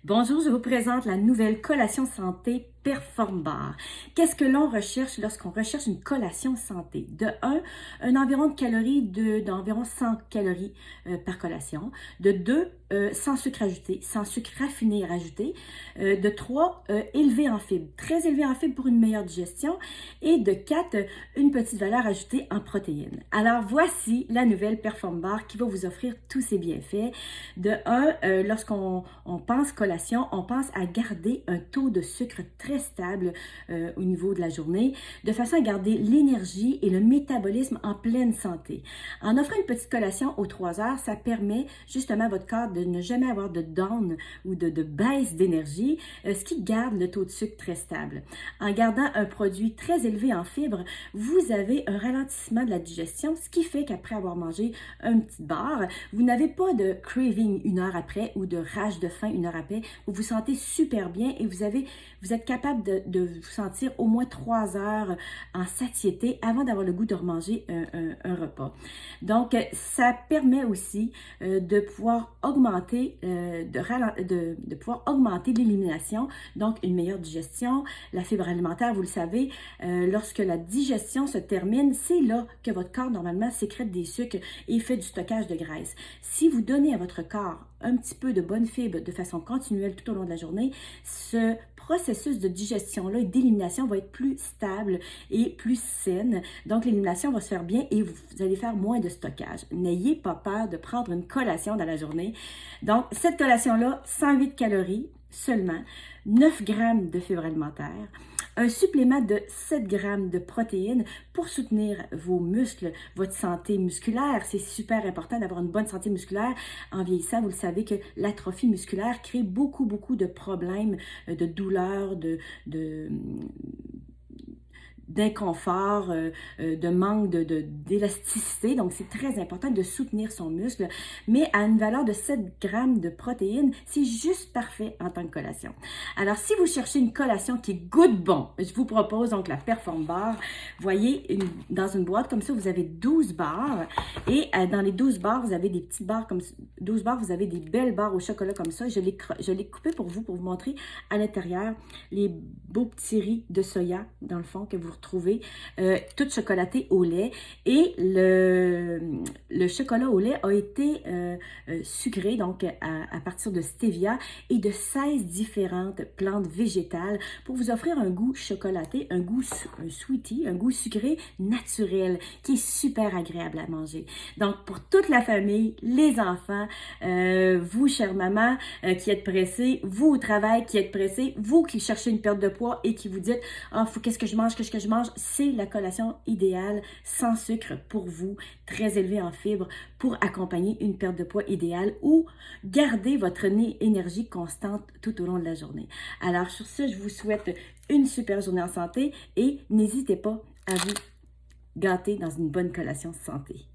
Bonjour, je vous présente la nouvelle collation santé Perform Bar. Qu'est-ce que l'on recherche lorsqu'on recherche une collation santé? De un environ de calories d'environ 100 calories par collation. De 2, sans sucre ajouté, sans sucre raffiné rajouté. De 3, élevé en fibres, très élevé en fibres pour une meilleure digestion. Et de 4, une petite valeur ajoutée en protéines. Alors voici la nouvelle Perform Bar qui va vous offrir tous ces bienfaits. De lorsqu'on pense collation, on pense à garder un taux de sucre très stable au niveau de la journée, de façon à garder l'énergie et le métabolisme en pleine santé. En offrant une petite collation aux 3 heures, ça permet justement à votre corps de ne jamais avoir de down ou de baisse d'énergie, ce qui garde le taux de sucre très stable. En gardant un produit très élevé en fibres, vous avez un ralentissement de la digestion, ce qui fait qu'après avoir mangé un petit bar, vous n'avez pas de craving une heure après ou de rage de faim une heure après. Vous vous sentez super bien et vous êtes capable de vous sentir au moins 3 heures en satiété avant d'avoir le goût de remanger un repas. Donc, ça permet aussi de pouvoir augmenter l'élimination, donc une meilleure digestion. La fibre alimentaire, vous le savez, lorsque la digestion se termine, c'est là que votre corps normalement sécrète des sucres et fait du stockage de graisse. Si vous donnez à votre corps un petit peu de bonne fibre de façon continuelle tout au long de la journée, ce processus de digestion-là et d'élimination va être plus stable et plus saine. Donc, l'élimination va se faire bien et vous allez faire moins de stockage. N'ayez pas peur de prendre une collation dans la journée. Donc, cette collation-là, 108 calories seulement, 9 grammes de fibres alimentaires, un supplément de 7 grammes de protéines pour soutenir vos muscles, votre santé musculaire. C'est super important d'avoir une bonne santé musculaire. En vieillissant, vous le savez que l'atrophie musculaire crée beaucoup de problèmes, de douleurs, d'inconfort, de manque d'élasticité. Donc, c'est très important de soutenir son muscle. Mais à une valeur de 7 grammes de protéines, c'est juste parfait en tant que collation. Alors, si vous cherchez une collation qui goûte bon, je vous propose donc la Perform Bar. Voyez, dans une boîte comme ça, vous avez 12 barres. Et dans les 12 barres, vous avez des petites barres comme 12 barres, vous avez des belles barres au chocolat comme ça. Je l'ai coupé pour vous montrer à l'intérieur les beaux petits riz de soya, dans le fond, que vous retrouvez, tout chocolaté au lait. Et le chocolat au lait a été sucré, donc à partir de stevia et de 16 différentes plantes végétales pour vous offrir un goût chocolaté, un sweetie, un goût sucré naturel qui est super agréable à manger. Donc, pour toute la famille, les enfants, vous, chère maman, qui êtes pressée, vous au travail qui êtes pressée, vous qui cherchez une perte de poids et qui vous dites « Ah, qu'est-ce que je mange, c'est la collation idéale sans sucre pour vous, très élevée en fibres, pour accompagner une perte de poids idéale ou garder votre énergie constante tout au long de la journée. Alors, sur ce, je vous souhaite une super journée en santé et n'hésitez pas à vous gâter dans une bonne collation santé.